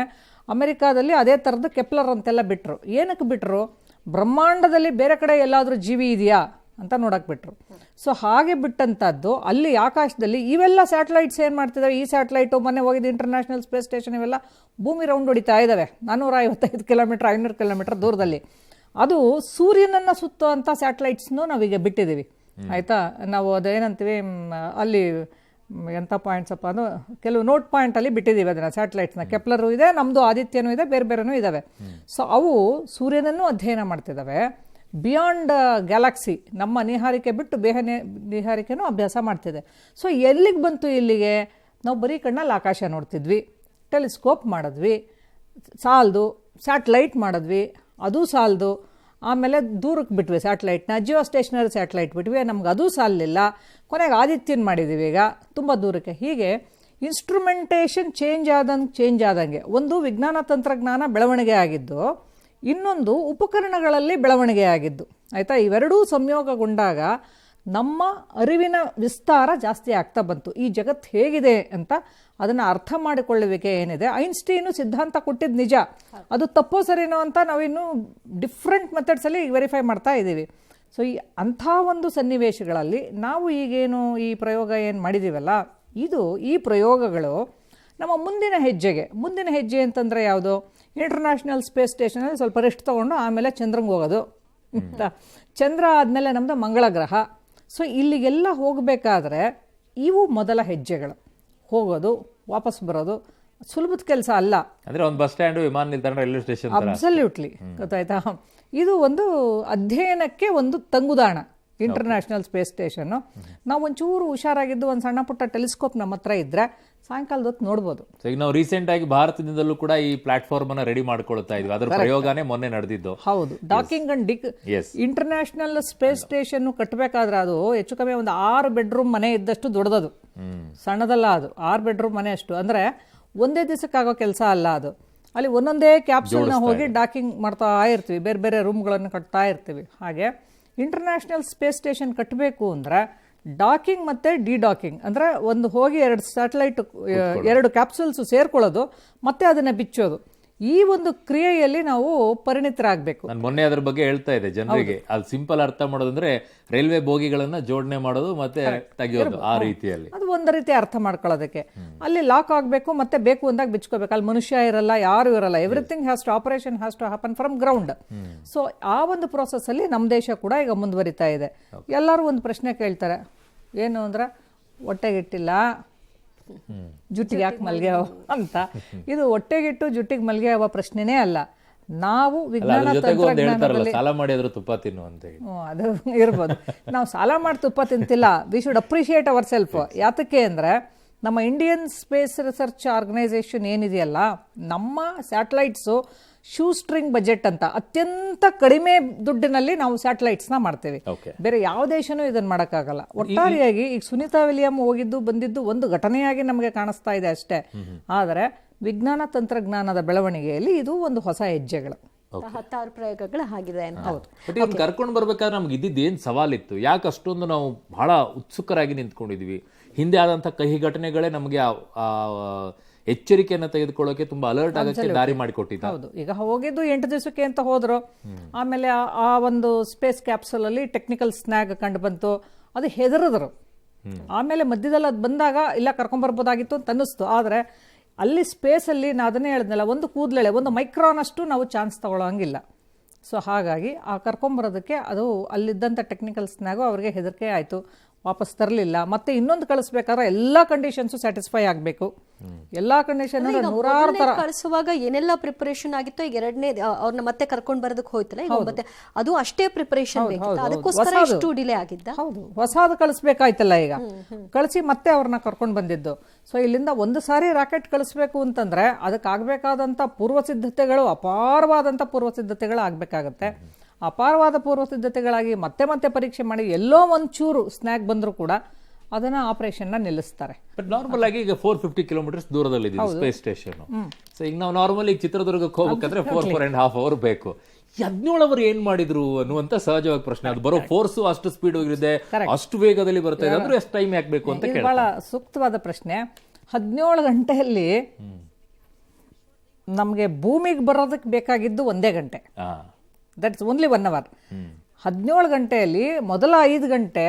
S5: ಅಮೆರಿಕಾದಲ್ಲಿ ಅದೇ ಥರದ್ದು ಕೆಪ್ಲರ್ ಅಂತೆಲ್ಲ ಬಿಟ್ಟರು. ಏನಕ್ಕೆ ಬಿಟ್ಟರು? ಬ್ರಹ್ಮಾಂಡದಲ್ಲಿ ಬೇರೆ ಕಡೆ ಎಲ್ಲಾದರೂ ಜೀವಿ ಇದೆಯಾ ಅಂತ ನೋಡಕ್ಕೆ ಬಿಟ್ಟರು. ಸೊ ಹಾಗೆ ಬಿಟ್ಟಂಥದ್ದು ಅಲ್ಲಿ ಆಕಾಶದಲ್ಲಿ ಇವೆಲ್ಲ ಸ್ಯಾಟಲೈಟ್ಸ್ ಏನು ಮಾಡ್ತಿದ್ದಾವೆ, ಈ ಸ್ಯಾಟಲೈಟು ಮೊನ್ನೆ ಹೋಗಿದ್ದು ಇಂಟರ್ನ್ಯಾಷನಲ್ ಸ್ಪೇಸ್ ಸ್ಟೇಷನ್ ಇವೆಲ್ಲ ಭೂಮಿ ರೌಂಡ್ ಹೊಡಿತಾ ಇದ್ದಾವೆ 455 ಕಿಲೋಮೀಟರ್ 500 ಕಿಲೋಮೀಟರ್ ದೂರದಲ್ಲಿ. ಅದು ಸೂರ್ಯನನ್ನು ಸುತ್ತುವಂಥ ಸ್ಯಾಟಲೈಟ್ಸ್ನು ನಾವೀಗ ಬಿಟ್ಟಿದ್ದೀವಿ. ಆಯಿತಾ, ನಾವು ಅದೇನಂತೀವಿ ಅಲ್ಲಿ ಎಂಥ ಪಾಯಿಂಟ್ಸಪ್ಪ ಅದು ಕೆಲವು ನೋಟ್ ಪಾಯಿಂಟಲ್ಲಿ ಬಿಟ್ಟಿದ್ದೀವಿ ಅದನ್ನು ಸ್ಯಾಟಲೈಟ್ಸ್ನ. ಕೆಪ್ಲರು ಇದೆ, ನಮ್ಮದು ಆದಿತ್ಯನೂ ಇದೆ, ಬೇರೆ ಬೇರೆನೂ ಇದ್ದಾವೆ. ಸೊ ಅವು ಸೂರ್ಯನನ್ನು ಅಧ್ಯಯನ ಮಾಡ್ತಿದ್ದಾವೆ. ಬಿಯಾಂಡ್ ಗ್ಯಾಲಕ್ಸಿ ನಮ್ಮ ನಿಹಾರಿಕೆ ಬಿಟ್ಟು ಬೇರೆ ನಿಹಾರಿಕೆನೂ ಅಭ್ಯಾಸ ಮಾಡ್ತಿದೆ. ಸೊ ಎಲ್ಲಿಗೆ ಬಂತು ಇಲ್ಲಿಗೆ? ನಾವು ಬರೀ ಕಣ್ಣಲ್ಲಿ ಆಕಾಶ ನೋಡ್ತಿದ್ವಿ, ಟೆಲಿಸ್ಕೋಪ್ ಮಾಡಿದ್ವಿ, ಸಾಲದು, ಸ್ಯಾಟಲೈಟ್ ಮಾಡಿದ್ವಿ, ಅದು ಸಾಲದು. ಆಮೇಲೆ ದೂರಕ್ಕೆ ಬಿಟ್ವಿ ಸ್ಯಾಟಲೈಟ್ನ, ಜಿಯೋ ಸ್ಟೇಷನರಿ ಸ್ಯಾಟಲೈಟ್ ಬಿಟ್ವಿ, ನಮ್ಗೆ ಅದು ಸಾಲಿಲ್ಲ. ಕೊನೆಗೆ ಆದಿತ್ಯನ ಮಾಡಿದ್ದೀವಿ ಈಗ ತುಂಬ ದೂರಕ್ಕೆ. ಹೀಗೆ ಇನ್ಸ್ಟ್ರುಮೆಂಟೇಷನ್ ಚೇಂಜ್ ಆದಂಗೆ ಒಂದು ವಿಜ್ಞಾನ ತಂತ್ರಜ್ಞಾನ ಬೆಳವಣಿಗೆ ಆಗಿದ್ದು, ಇನ್ನೊಂದು ಉಪಕರಣಗಳಲ್ಲಿ ಬೆಳವಣಿಗೆ ಆಗಿದ್ದು. ಆಯಿತಾ, ಇವೆರಡೂ ಸಂಯೋಗಗೊಂಡಾಗ ನಮ್ಮ ಅರಿವಿನ ವಿಸ್ತಾರ ಜಾಸ್ತಿ ಆಗ್ತಾ ಬಂತು. ಈ ಜಗತ್ತು ಹೇಗಿದೆ ಅಂತ ಅದನ್ನು ಅರ್ಥ ಮಾಡಿಕೊಳ್ಳುವಿಕೆ ಏನಿದೆ. ಐನ್ಸ್ಟೀನು ಸಿದ್ಧಾಂತ ಕೊಟ್ಟಿದ್ದು ನಿಜ, ಅದು ತಪ್ಪೋ ಸರಿನೋ ಅಂತ ನಾವಿನ್ನೂ ಡಿಫ್ರೆಂಟ್ ಮೆಥಡ್ಸಲ್ಲಿ ವೆರಿಫೈ ಮಾಡ್ತಾ ಇದ್ದೀವಿ. ಸೊ ಅಂಥ ಒಂದು ಸನ್ನಿವೇಶಗಳಲ್ಲಿ ನಾವು ಈಗೇನು ಈ ಪ್ರಯೋಗ ಏನು ಮಾಡಿದ್ದೀವಲ್ಲ, ಈ ಪ್ರಯೋಗಗಳು ನಮ್ಮ ಮುಂದಿನ ಹೆಜ್ಜೆ ಅಂತಂದರೆ ಯಾವುದು? ಇಂಟರ್ನ್ಯಾಷನಲ್ ಸ್ಪೇಸ್ ಸ್ಟೇಷನಲ್ಲಿ ಸ್ವಲ್ಪ ರೆಸ್ಟ್ ತೊಗೊಂಡು ಆಮೇಲೆ ಚಂದ್ರಂಗೆ ಹೋಗೋದು ಅಂತ. ಚಂದ್ರ ಆದಮೇಲೆ ನಮ್ಮದು ಮಂಗಳ ಗ್ರಹ. ಸೊ ಇಲ್ಲಿಗೆಲ್ಲ ಹೋಗಬೇಕಾದ್ರೆ ಇವು ಮೊದಲ ಹೆಜ್ಜೆಗಳು. ಹೋಗೋದು, ವಾಪಸ್ ಬರೋದು ಸುಲಭದ ಕೆಲಸ ಅಲ್ಲ.
S1: ಅಂದ್ರೆ ಒಂದು ಬಸ್ ಸ್ಟ್ಯಾಂಡ್, ವಿಮಾನ ನಿಲ್ದಾಣ, ರೈಲ್ವೆ ಸ್ಟೇಷನ್.
S5: ಅಬ್ಸಲ್ಯೂಟ್ಲಿ, ಗೊತ್ತಾಯ್ತಾ? ಇದು ಒಂದು ಅಧ್ಯಯನಕ್ಕೆ ಒಂದು ತಂಗುದಾಣ ಇಂಟರ್ನ್ಯಾಷನಲ್ ಸ್ಪೇಸ್ ಸ್ಟೇಷನ್ನು. ನಾವು ಒಂಚೂರು ಹುಷಾರಾಗಿದ್ದು ಒಂದು ಸಣ್ಣ ಪುಟ್ಟ ಟೆಲಿಸ್ಕೋಪ್ ನಮ್ಮ ಹತ್ರ ಇದ್ರೆ ಸಾಯಂಕಾಲದ ಹೊತ್ತು ನೋಡ್ಬೋದು.
S1: ಈಗ ನಾವು ರೀಸೆಂಟ್ ಆಗಿ ಭಾರತದಿಂದಲೂ ಕೂಡ ಈ ಪ್ಲಾಟ್ಫಾರ್ಮ್ ಅನ್ನ ರೆಡಿ ಮಾಡ್ಕೊಳ್ತಾ ಇದ್ವಿ. ಅದರ ಪ್ರಯೋಗನೇ ಮೊನ್ನೆ ನಡೆದಿದ್ದು.
S5: ಹೌದು, docking and international space station ಕಟ್ಟಬೇಕಾದ್ರೆ ಅದು ಹೆಚ್ಚು ಕಮ್ಮಿ ಒಂದು 6 ಬೆಡ್ರೂಮ್ ಮನೆ ಇದ್ದಷ್ಟು ದೊಡ್ಡದದು, ಸಣ್ಣದಲ್ಲ ಅದು. 6 ಬೆಡ್ರೂಮ್ ಮನೆ ಅಷ್ಟು ಅಂದ್ರೆ ಒಂದೇ ದಿವಸಕ್ಕಾಗೋ ಕೆಲಸ ಅಲ್ಲ ಅದು. ಅಲ್ಲಿ ಒಂದೊಂದೇ ಕ್ಯಾಪ್ಸೂಲ್ನ ಹೋಗಿ ಡಾಕಿಂಗ್ ಮಾಡ್ತಾ ಇರ್ತೀವಿ, ಬೇರೆ ಬೇರೆ ರೂಮ್ಗಳನ್ನು ಕಟ್ತಾ ಇರ್ತೀವಿ. ಹಾಗೆ ಇಂಟರ್ನ್ಯಾಷನಲ್ ಸ್ಪೇಸ್ ಸ್ಟೇಷನ್ ಕಟ್ಟಬೇಕು ಅಂದರೆ ಡಾಕಿಂಗ್ ಮತ್ತು ಡಿಡಾಕಿಂಗ್ ಅಂದರೆ ಒಂದು ಹೋಗಿ 2 ಸ್ಯಾಟಲೈಟ್ 2 ಕ್ಯಾಪ್ಸೂಲ್ಸ್ ಸೇರ್ಕೊಳ್ಳೋದು ಮತ್ತೆ ಅದನ್ನು ಬಿಚ್ಚೋದು, ಈ ಒಂದು ಕ್ರಿಯೆಯಲ್ಲಿ ನಾವು ಪರಿಣಿತರಾಗಬೇಕು.
S1: ನಾನು ಮೊನ್ನೆ ಅದ್ರ ಬಗ್ಗೆ ಹೇಳ್ತಾ ಇದ್ದೆ ಜನರಿಗೆ. ಅದು ಸಿಂಪಲ್ ಅರ್ಥ ಮಾಡೋದಂದ್ರೆ ರೈಲ್ವೆ ಬೋಗಿಗಳನ್ನ ಜೋಡಣೆ ಮಾಡೋದು ಮತ್ತೆ ತೆಗೆಯೋದು, ಆ ರೀತಿಯಲ್ಲಿ.
S5: ಅದು ಒಂದು ರೀತಿ ಅರ್ಥ ಮಾಡ್ಕೊಳ್ಳೋದಕ್ಕೆ. ಅಲ್ಲಿ ಲಾಕ್ ಆಗಬೇಕು, ಮತ್ತೆ ಬೇಕು ಅಂದಾಗ ಬಿಚ್ಕೋಬೇಕು. ಅಲ್ಲಿ ಮನುಷ್ಯ ಇರಲ್ಲ, ಯಾರು ಇರಲ್ಲ. Everything operation has to happen from ground. So ಆ ಒಂದು ಪ್ರೋಸೆಸ್ ಅಲ್ಲಿ ನಮ್ಮ ದೇಶ ಕೂಡ ಈಗ ಮುಂದುವರಿತಾ ಇದೆ. ಎಲ್ಲರೂ ಒಂದು ಪ್ರಶ್ನೆ ಕೇಳ್ತಾರೆ, ಏನು ಅಂದ್ರೆ ಹೊಟ್ಟೆಗಿಟ್ಟಿಲ್ಲ, ಜುಟ್ಟಿಗೆ ಯಾಕೆ ಮಲ್ಗೆ ಅಂತ. ಇದು ಹೊಟ್ಟೆಗಿಟ್ಟು ಜುಟ್ಟಿಗೆ ಮಲ್ಗೆ ಆಗೋ ಪ್ರಶ್ನೆನೇ ಅಲ್ಲ. ನಾವು ವಿಜ್ಞಾನ ತಂತ್ರಜ್ಞಾನದಲ್ಲಿ
S1: ಸಾಲ ಮಾಡಿ ಅದ್ರ ತುಪ್ಪ ತಿನ್ನು ಅಂತ
S5: ಅದು ಇರ್ಬೋದು. ನಾವು ಸಾಲ ಮಾಡಿ ತುಪ್ಪ ತಿಂತಿಲ್ಲ. We should appreciate our self. ಯಾತಕ್ಕೆ ಅಂದರೆ ನಮ್ಮ ಇಂಡಿಯನ್ ಸ್ಪೇಸ್ ರಿಸರ್ಚ್ ಆರ್ಗನೈಸೇಷನ್ ಏನಿದೆಯಲ್ಲ, ನಮ್ಮ ಸ್ಯಾಟಲೈಟ್ಸು ಶೂ ಸ್ಟ್ರಿಂಗ್ ಬಜೆಟ್ ಅಂತ ಅತ್ಯಂತ ಕಡಿಮೆ ದುಡ್ಡಿನಲ್ಲಿ ನಾವು ಸ್ಯಾಟಲೈಟ್ಸ್ನ ಮಾಡ್ತೇವೆ. ಬೇರೆ ಯಾವ ದೇಶನೂ ಇದನ್ನು ಮಾಡೋಕ್ಕಾಗಲ್ಲ. ಒಟ್ಟಾರೆಯಾಗಿ ಈಗ ಸುನೀತಾ ವಿಲಿಯಂ ಹೋಗಿದ್ದು ಬಂದಿದ್ದು ಒಂದು ಘಟನೆಯಾಗಿ ನಮಗೆ ಕಾಣಿಸ್ತಾ ಇದೆ ಅಷ್ಟೇ. ಆದರೆ ವಿಜ್ಞಾನ ತಂತ್ರಜ್ಞಾನದ ಬೆಳವಣಿಗೆಯಲ್ಲಿ ಇದು ಒಂದು ಹೊಸ ಹೆಜ್ಜೆಗಳು.
S4: 10 ಪ್ರಯೋಗಗಳು ಆಗಿದೆ ಅಂತ.
S1: ಬಟ್ ಇದನ್ನ ಕರ್ಕೊಂಡು ಬರ್ಬೇಕಾದ್ರೆ ನಮ್ಗೆ ಇದ್ದಿದ್ದು ಏನ್ ಸವಾಲಿತ್ತು? ಯಾಕೆ ಅಷ್ಟೊಂದು ನಾವು ಬಹಳ ಉತ್ಸುಕರಾಗಿ ನಿಂತ್ಕೊಂಡಿದ್ವಿ? ಹಿಂದೆ ಆದಂತ ಕಹಿ ಘಟನೆಗಳೇ ನಮಗೆ ಎಚ್ಚರಿಕೆಯನ್ನು ತೆಗೆದುಕೊಳ್ಳೋಕೆ ತುಂಬಾ ಅಲರ್ಟ್ ಆಗಕ್ಕೆ ದಾರಿ ಮಾಡಿಕೊಟ್ಟಿದ್ದ.
S5: ಹೌದು, ಈಗ ಹೋಗಿದ್ದು 8 ದಿವಸಕ್ಕೆ ಅಂತ ಹೋದ್ರು. ಆಮೇಲೆ ಆ ಒಂದು ಸ್ಪೇಸ್ ಕ್ಯಾಪ್ಸೂಲ್ ಅಲ್ಲಿ ಟೆಕ್ನಿಕಲ್ ಸ್ನ್ಯಾಗ್ ಕಂಡು ಬಂತು. ಅದು ಹೆದರಿದ್ರು. ಆಮೇಲೆ ಮಧ್ಯದಲ್ಲಿ ಅದು ಬಂದಾಗ ಇಲ್ಲ ಕರ್ಕೊಂಡ್ಬರ್ಬೋದಾಗಿತ್ತು ಅಂತ ಅನ್ನಿಸ್ತು. ಆದರೆ ಅಲ್ಲಿ ಸ್ಪೇಸಲ್ಲಿ ನಾನು ಅದನ್ನೇ ಹೇಳಿದ್ನಲ್ಲ, ಒಂದು ಕೂದಲೆಳೆ ಒಂದು ಮೈಕ್ರಾನ್ ಅಷ್ಟು ನಾವು ಚಾನ್ಸ್ ತಗೊಳ್ಳೋ ಹಂಗಿಲ್ಲ. ಸೊ ಹಾಗಾಗಿ ಆ ಕರ್ಕೊಂಬರೋದಕ್ಕೆ ಅದು ಅಲ್ಲಿದ್ದಂಥ ಟೆಕ್ನಿಕಲ್ ಸ್ನ್ಯಾಗು ಅವ್ರಿಗೆ ಹೆದರಿಕೆ ಆಯಿತು, ವಾಪಸ್ ತರಲಿಲ್ಲ. ಮತ್ತೆ ಇನ್ನೊಂದು ಕಳಿಸ್ಬೇಕಾದ್ರೆ ಎಲ್ಲ ಕಂಡೀಷನ್ಸು ಸ್ಯಾಟಿಸ್ಫೈ ಆಗಬೇಕು. ಎಲ್ಲ ಕಂಡೀಷನ್
S4: ಕಳಿಸುವಾಗ ಏನೆಲ್ಲ ಪ್ರಿಪರೇಷನ್ ಆಗಿತ್ತು, ಈಗ ಎರಡನೇ ಅವ್ರನ್ನ ಮತ್ತೆ ಕರ್ಕೊಂಡು ಬರೋದಕ್ಕೆ ಹೋಯ್ತಲ್ಲ, ಈಗ ಮತ್ತೆ ಅದು ಅಷ್ಟೇ ಪ್ರಿಪರೇಷನ್ ಬೇಕಿತ್ತು, ಅದಕ್ಕೋಸ್ಕರ ಇಷ್ಟು ಡಿಲೇ ಆಗಿದ್ದ.
S5: ಹೌದು, ಹೊಸದು ಕಳಿಸ್ಬೇಕಾಯ್ತಲ್ಲ, ಈಗ ಕಳಿಸಿ ಮತ್ತೆ ಅವ್ರನ್ನ ಕರ್ಕೊಂಡು ಬಂದಿದ್ದು. ಸೊ ಇಲ್ಲಿಂದ ಒಂದು ಸಾರಿ ರಾಕೆಟ್ ಕಳಿಸ್ಬೇಕು ಅಂತಂದ್ರೆ ಅದಕ್ಕಾಗಬೇಕಾದಂಥ ಪೂರ್ವಸಿದ್ಧತೆಗಳು, ಅಪಾರವಾದಂಥ ಪೂರ್ವಸಿದ್ಧತೆಗಳು ಆಗಬೇಕಾಗತ್ತೆ. ಅಪಾರವಾದ ಪೂರ್ವಸಿದ್ಧತೆಗಳಾಗಿ ಮತ್ತೆ ಮತ್ತೆ ಪರೀಕ್ಷೆ ಮಾಡಿ ಎಲ್ಲೋ ಒಂಚೂರು ಸ್ನ್ಯಾಗ್ ಬಂದರೂ ಕೂಡ ಅದನ್ನ ಆಪರೇಷನ್ನ ನಿಲ್ಲಿಸ್ತಾರೆ.
S1: ಬಟ್ ನಾರ್ಮಲ್ ಆಗಿ ಈಗ 450 ಕಿಲೋಮೀಟರ್ಸ್ ದೂರದಲ್ಲಿ ಇದೆ ಸ್ಪೇಸ್ ಸ್ಟೇಷನ್. ಸೊ ಈಗ ನಾವು ನಾರ್ಮಲ್ ಈಗ ಚಿತ್ರದುರ್ಗಕ್ಕೆ ಹೋಗ್ಬೇಕಂದ್ರೆ 4.5 ಅವರ್ ಬೇಕು. 17 ಅವರು ಏನ್ ಮಾಡಿದ್ರು ಅನ್ನುವಂತ ಸಹಜವಾಗಿ ಪ್ರಶ್ನೆ. ಅದು ಬರೋ ಫೋರ್ಸ್ ಅಷ್ಟು ಸ್ಪೀಡ್ ಹೋಗಿದೆ, ಅಷ್ಟು ವೇಗದಲ್ಲಿ ಬರ್ತಾ ಇದೆ ಅಂದ್ರೆ ಎಷ್ಟು ಟೈಮ್ ಯಾಕಬೇಕು ಅಂತ
S5: ಇದು ಬಹಳ ಸೂಕ್ತವಾದ ಪ್ರಶ್ನೆ. 17 ಗಂಟೆಯಲ್ಲಿ ನಮಗೆ ಭೂಮಿಗೆ ಬರೋದಕ್ಕೆ ಬೇಕಾಗಿದ್ದು 1 ಗಂಟೆ. That's only 1 hour. 17 ಗಂಟೆಯಲ್ಲಿ ಮೊದಲ 5 ಗಂಟೆ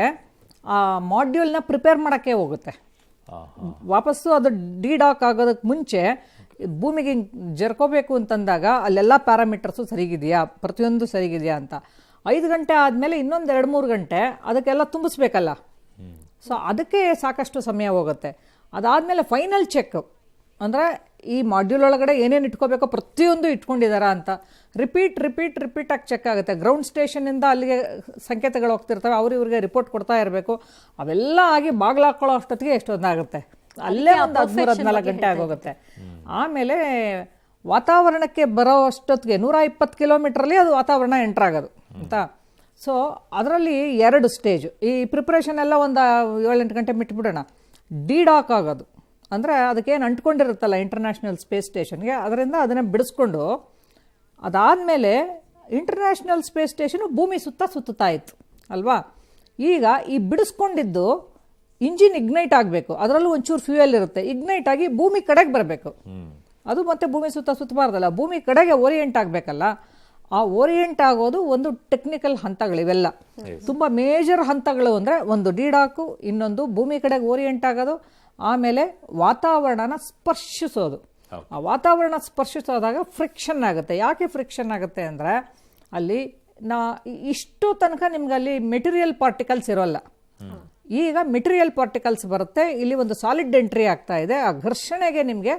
S5: ಆ ಮಾಡ್ಯೂಲ್ನ ಪ್ರಿಪೇರ್ ಮಾಡೋಕ್ಕೆ ಹೋಗುತ್ತೆ. ವಾಪಸ್ಸು ಅದು ಡಿಡಾಕ್ ಆಗೋದಕ್ಕೆ ಮುಂಚೆ ಭೂಮಿಗೆ ಜರ್ಕೋಬೇಕು ಅಂತಂದಾಗ ಅಲ್ಲೆಲ್ಲ ಪ್ಯಾರಾಮೀಟರ್ಸು ಸರಿಗಿದೆಯಾ, ಪ್ರತಿಯೊಂದು ಸರಿಗಿದೆಯಾ ಅಂತ. 5 ಗಂಟೆ ಆದಮೇಲೆ ಇನ್ನೊಂದು 2-3 ಗಂಟೆ ಅದಕ್ಕೆಲ್ಲ ತುಂಬಿಸ್ಬೇಕಲ್ಲ. ಸೊ ಅದಕ್ಕೆ ಸಾಕಷ್ಟು ಸಮಯ ಹೋಗುತ್ತೆ. ಅದಾದಮೇಲೆ ಫೈನಲ್ ಚೆಕ್ ಅಂದರೆ ಈ ಮಾಡ್ಯೂಲ್ ಒಳಗಡೆ ಏನೇನು ಇಟ್ಕೋಬೇಕೋ ಪ್ರತಿಯೊಂದು ಇಟ್ಕೊಂಡಿದ್ದಾರಾ ಅಂತ ರಿಪೀಟಾಗಿ ಚೆಕ್ ಆಗುತ್ತೆ. ಗ್ರೌಂಡ್ ಸ್ಟೇಷನಿಂದ ಅಲ್ಲಿಗೆ ಸಂಕೇತಗಳು ಹೋಗ್ತಿರ್ತವೆ, ಇವ್ರಿಗೆ ರಿಪೋರ್ಟ್ ಕೊಡ್ತಾ ಇರಬೇಕು. ಅವೆಲ್ಲ ಆಗಿ ಬಾಗಿಲಾಕೊಳ್ಳೋ ಅಷ್ಟೊತ್ತಿಗೆ ಎಷ್ಟೊಂದಾಗುತ್ತೆ, ಅಲ್ಲೇ ಒಂದು 13-14 ಗಂಟೆ ಆಗೋಗುತ್ತೆ. ಆಮೇಲೆ ವಾತಾವರಣಕ್ಕೆ ಬರೋ ಅಷ್ಟೊತ್ತಿಗೆ 120 ಕಿಲೋಮೀಟ್ರಲ್ಲಿ ಅದು ವಾತಾವರಣ ಎಂಟರ್ ಆಗೋದು ಅಂತ. ಸೊ ಅದರಲ್ಲಿ 2 ಸ್ಟೇಜ್. ಈ ಪ್ರಿಪ್ರೇಷನ್ ಎಲ್ಲ ಒಂದು 7-8 ಗಂಟೆ ಬಿಟ್ಬಿಡೋಣ. ಡಿಡಾಕ್ ಆಗೋದು ಅಂದರೆ ಅದಕ್ಕೇನು ಅಂಟ್ಕೊಂಡಿರುತ್ತಲ್ಲ ಇಂಟರ್ನ್ಯಾಷನಲ್ ಸ್ಪೇಸ್ ಸ್ಟೇಷನ್ಗೆ, ಅದರಿಂದ ಅದನ್ನು ಬಿಡಿಸ್ಕೊಂಡು ಅದಾದಮೇಲೆ ಇಂಟರ್ನ್ಯಾಷನಲ್ ಸ್ಪೇಸ್ ಸ್ಟೇಷನು ಭೂಮಿ ಸುತ್ತಾ ಇತ್ತು ಅಲ್ವಾ. ಈಗ ಈ ಬಿಡಿಸ್ಕೊಂಡಿದ್ದು ಇಂಜಿನ್ ಇಗ್ನೈಟ್ ಆಗಬೇಕು, ಅದರಲ್ಲೂ ಒಂಚೂರು ಫ್ಯೂಯಲ್ ಇರುತ್ತೆ, ಇಗ್ನೈಟ್ ಆಗಿ ಭೂಮಿ ಕಡೆಗೆ ಬರಬೇಕು. ಅದು ಮತ್ತೆ ಭೂಮಿ ಸುತ್ತಬಾರ್ದಲ್ಲ, ಭೂಮಿ ಕಡೆಗೆ ಓರಿಯೆಂಟ್ ಆಗಬೇಕಲ್ಲ. ಆ ಓರಿಯೆಂಟ್ ಆಗೋದು ಒಂದು ಟೆಕ್ನಿಕಲ್ ಹಂತಗಳು. ಇವೆಲ್ಲ ತುಂಬ ಮೇಜರ್ ಹಂತಗಳು. ಅಂದರೆ ಒಂದು ಡಿಡಾಕು, ಇನ್ನೊಂದು ಭೂಮಿ ಕಡೆಗೆ ಓರಿಯೆಂಟ್ ಆಗೋದು, ಆಮೇಲೆ ವಾತಾವರಣನ ಸ್ಪರ್ಶಿಸೋದು. ಆ ವಾತಾವರಣ ಸ್ಪರ್ಶಿಸೋದಾಗ ಫ್ರಿಕ್ಷನ್ ಆಗುತ್ತೆ. ಯಾಕೆ ಫ್ರಿಕ್ಷನ್ ಆಗುತ್ತೆ ಅಂದರೆ ಅಲ್ಲಿ ಇಷ್ಟು ತನಕ ನಿಮ್ಗೆ ಅಲ್ಲಿ ಮೆಟೀರಿಯಲ್ ಪಾರ್ಟಿಕಲ್ಸ್ ಇರೋಲ್ಲ. ಈಗ ಮೆಟೀರಿಯಲ್ ಪಾರ್ಟಿಕಲ್ಸ್ ಬರುತ್ತೆ, ಇಲ್ಲಿ ಒಂದು ಸಾಲಿಡ್ ಎಂಟ್ರಿ ಆಗ್ತಾ ಇದೆ. ಆ ಘರ್ಷಣೆಗೆ ನಿಮಗೆ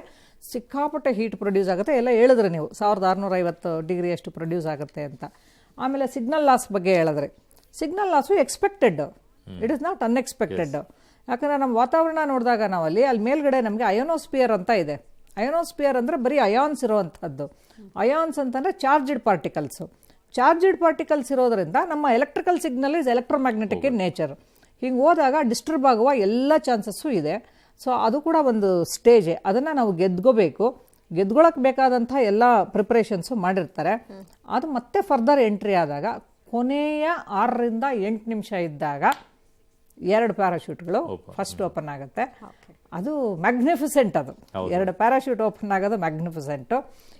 S5: ಸಿಕ್ಕಾಪಟ್ಟೆ ಹೀಟ್ ಪ್ರೊಡ್ಯೂಸ್ ಆಗುತ್ತೆ. ಎಲ್ಲ ಹೇಳಿದ್ರೆ ನೀವು 1650 ಡಿಗ್ರಿ ಅಷ್ಟು ಪ್ರೊಡ್ಯೂಸ್ ಆಗುತ್ತೆ ಅಂತ. ಆಮೇಲೆ ಸಿಗ್ನಲ್ ಲಾಸ್ ಬಗ್ಗೆ ಹೇಳಿದ್ರೆ, signal loss expected, it is not unexpected. ಯಾಕಂದರೆ ನಮ್ಮ ವಾತಾವರಣ ನೋಡಿದಾಗ ನಾವು ಅಲ್ಲಿ ಮೇಲ್ಗಡೆ ನಮಗೆ ಅಯೋನೋಸ್ಪಿಯರ್ ಅಂತ ಇದೆ. ಅಯೋನೋಸ್ಪಿಯರ್ ಅಂದರೆ ಬರೀ ಅಯಾನ್ಸ್ ಇರೋವಂಥದ್ದು. ಅಯಾನ್ಸ್ ಅಂತಂದರೆ ಚಾರ್ಜ್ಡ್ ಪಾರ್ಟಿಕಲ್ಸು. ಚಾರ್ಜ್ಡ್ ಪಾರ್ಟಿಕಲ್ಸ್ ಇರೋದ್ರಿಂದ ನಮ್ಮ electrical signal is electromagnetic in nature. ಹಿಂಗೆ ಹೋದಾಗ ಡಿಸ್ಟರ್ಬ್ ಆಗುವ ಎಲ್ಲ ಚಾನ್ಸಸ್ಸು ಇದೆ. ಸೊ ಅದು ಕೂಡ ಒಂದು ಸ್ಟೇಜೇ. ಅದನ್ನು ನಾವು ಗೆದ್ಕೊಳ್ಳೋಕೆ ಬೇಕಾದಂಥ ಎಲ್ಲ ಪ್ರಿಪ್ರೇಷನ್ಸು ಮಾಡಿರ್ತಾರೆ. ಅದು ಮತ್ತೆ ಫರ್ದರ್ ಎಂಟ್ರಿ ಆದಾಗ ಕೊನೆಯ 6ರಿಂದ 8 ನಿಮಿಷ ಇದ್ದಾಗ 2 ಪ್ಯಾರಾಶೂಟ್ಗಳು ಫಸ್ಟ್ ಓಪನ್ ಆಗುತ್ತೆ. ಅದು ಮ್ಯಾಗ್ನಿಫಿಸೆಂಟ್. ಅದು 2 ಪ್ಯಾರಾಶೂಟ್ ಓಪನ್ ಆಗೋದು ಮ್ಯಾಗ್ನಿಫಿಸೆಂಟು.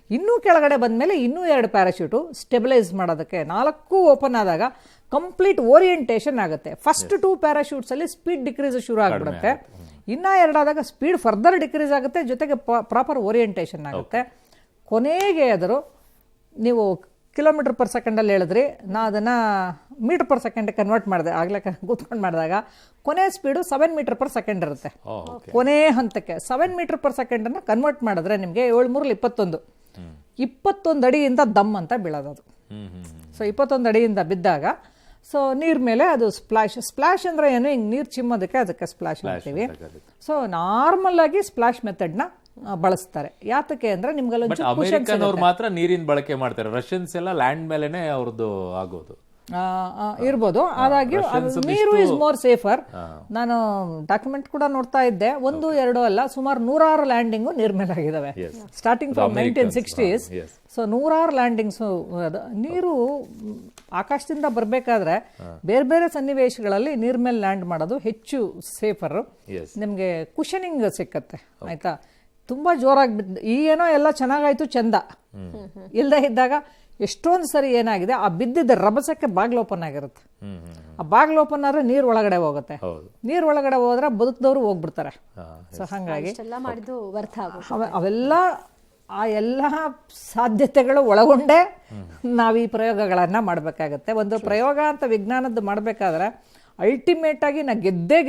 S5: ಇನ್ನೂ ಕೆಳಗಡೆ ಬಂದಮೇಲೆ ಇನ್ನೂ 2 ಪ್ಯಾರಾಶೂಟು ಸ್ಟೆಬಿಲೈಸ್ ಮಾಡೋದಕ್ಕೆ 4 ಓಪನ್ ಆದಾಗ ಕಂಪ್ಲೀಟ್ ಓರಿಯೆಂಟೇಷನ್ ಆಗುತ್ತೆ. ಫಸ್ಟ್ 2 ಪ್ಯಾರಾಶೂಟ್ಸಲ್ಲಿ ಸ್ಪೀಡ್ ಡಿಕ್ರೀಸ್ ಶುರು ಆಗಿಬಿಡುತ್ತೆ. ಇನ್ನೂ 2 ಆದಾಗ ಸ್ಪೀಡ್ ಫರ್ದರ್ ಡಿಕ್ರೀಸ್ ಆಗುತ್ತೆ, ಜೊತೆಗೆ ಪ್ರಾಪರ್ ಓರಿಯೆಂಟೇಷನ್ ಆಗುತ್ತೆ. ಕೊನೆಗೆ ಆದರೂ ನೀವು ಕಿಲೋಮೀಟರ್ ಪರ್ ಸೆಕೆಂಡಲ್ಲಿ ಹೇಳಿದ್ರಿ, ನಾ ಅದನ್ನು ಮೀಟರ್ ಪರ್ ಸೆಕೆಂಡ್ ಕನ್ವರ್ಟ್ ಮಾಡಿದೆ ಆಗಲೇ ಕೂತ್ಕೊಂಡು ಮಾಡಿದಾಗ. ಕೊನೆ ಸ್ಪೀಡು 7 ಮೀಟರ್ ಪರ್ ಸೆಕೆಂಡ್ ಇರುತ್ತೆ. ಕೊನೆ ಹಂತಕ್ಕೆ 7 ಮೀಟರ್ ಪರ್ ಸೆಕೆಂಡನ್ನು ಕನ್ವರ್ಟ್ ಮಾಡಿದ್ರೆ ನಿಮಗೆ 7×3 21 ಅಡಿಯಿಂದ ದಮ್ ಅಂತ ಬೀಳೋದು ಅದು. ಸೊ 21 ಅಡಿಯಿಂದ ಬಿದ್ದಾಗ ಸೊ ನೀರ್ ಮೇಲೆ ಅದು ಸ್ಪ್ಲಾಶ್ ಅಂದ್ರೆ ಏನು, ಹಿಂಗೆ ನೀರು ಚಿಮ್ಮೋದಕ್ಕೆ ಅದಕ್ಕೆ ಸ್ಪ್ಲಾಶ್ ಅಂತೀವಿ. ಸೊ ನಾರ್ಮಲ್ ಆಗಿ ಸ್ಪ್ಲಾಶ್ ಮೆಥಡ್ನ ಬಳಸ್ತಾರೆ. ಯಾತಕ್ಕೆ ಅಂದ್ರೆ ನಿಮ್ಗೆಲ್ಲ
S1: ಅಮೆರಿಕನ್ನವ್ರು ಮಾತ್ರ ನೀರಿನ ಬಳಕೆ ಮಾಡ್ತಾರೆ, ರಷ್ಯನ್ಸ್ ಎಲ್ಲ ಲ್ಯಾಂಡ್ ಮೇಲೆನೆ ಅವ್ರದ್ದು ಆಗೋದು
S5: ಇರ್ಬೋದು. ಆದಾಗ್ಯೂ ನೀರು ಇಸ್ ಮೋರ್ ಸೇಫರ್. ನಾನು ಡಾಕ್ಯುಮೆಂಟ್ ಕೂಡ ನೋಡ್ತಾ ಇದ್ದೆ, 1-2 ಅಲ್ಲ, ಸುಮಾರು 100 ಲ್ಯಾಂಡಿಂಗು ನೀರ್ ಮೇಲೆ ಆಗಿದಾವೆ ಸ್ಟಾರ್ಟಿಂಗ್ ಫ್ರಮ್ 1960s. ಸೊ 100 ಲ್ಯಾಂಡಿಂಗ್ಸು. ನೀರು ಆಕಾಶದಿಂದ ಬರಬೇಕಾದ್ರೆ ಬೇರೆ ಬೇರೆ ಸನ್ನಿವೇಶಗಳಲ್ಲಿ ನೀರ್ ಮೇಲೆ ಲ್ಯಾಂಡ್ ಮಾಡೋದು ಹೆಚ್ಚು ಸೇಫರ್. ನಿಮ್ಗೆ ಕುಷನಿಂಗ್ ಸಿಕ್ಕತ್ತೆ, ಆಯ್ತಾ. ತುಂಬಾ ಜೋರಾಗಿ ಏನೋ ಎಲ್ಲ ಚೆನ್ನಾಗಾಯ್ತು ಚಂದ, ಇಲ್ಲದೆ ಇದ್ದಾಗ ಎಷ್ಟೊಂದು ಸರಿ ಏನಾಗಿದೆ, ಆ ಬಿದ್ದಿದ್ದ ರಭಸಕ್ಕೆ ಬಾಗ್ಲು ಓಪನ್ ಆಗಿರುತ್ತೆ. ಆ ಬಾಗ್ಲು ಓಪನ್ ಆದ್ರೆ ನೀರ್ ಒಳಗಡೆ ಹೋಗುತ್ತೆ. ನೀರ್ ಒಳಗಡೆ ಹೋದ್ರೆ ಬದುಕಿದವರು ಹೋಗ್ಬಿಡ್ತಾರೆ. ಸೊ ಹಂಗಾಗಿ ಅವೆಲ್ಲ ಆ ಎಲ್ಲ ಸಾಧ್ಯತೆಗಳು ಒಳಗೊಂಡೇ ನಾವು ಈ ಪ್ರಯೋಗಗಳನ್ನ ಮಾಡಬೇಕಾಗತ್ತೆ. ಒಂದು ಪ್ರಯೋಗ ಅಂತ ವಿಜ್ಞಾನದ್ದು ಮಾಡಬೇಕಾದ್ರೆ ಅಲ್ಟಿಮೇಟ್ ಆಗಿ ನಾ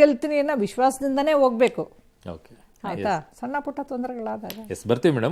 S5: ಗೆಲ್ತೀನಿ ಅನ್ನೋ ವಿಶ್ವಾಸದಿಂದನೇ ಹೋಗ್ಬೇಕು, ಆಯ್ತಾ. ಸಣ್ಣ ಪುಟ್ಟ ತೊಂದರೆಗಳಾದಾಗ
S1: ಬರ್ತೀವಿ ಮೇಡಮ್.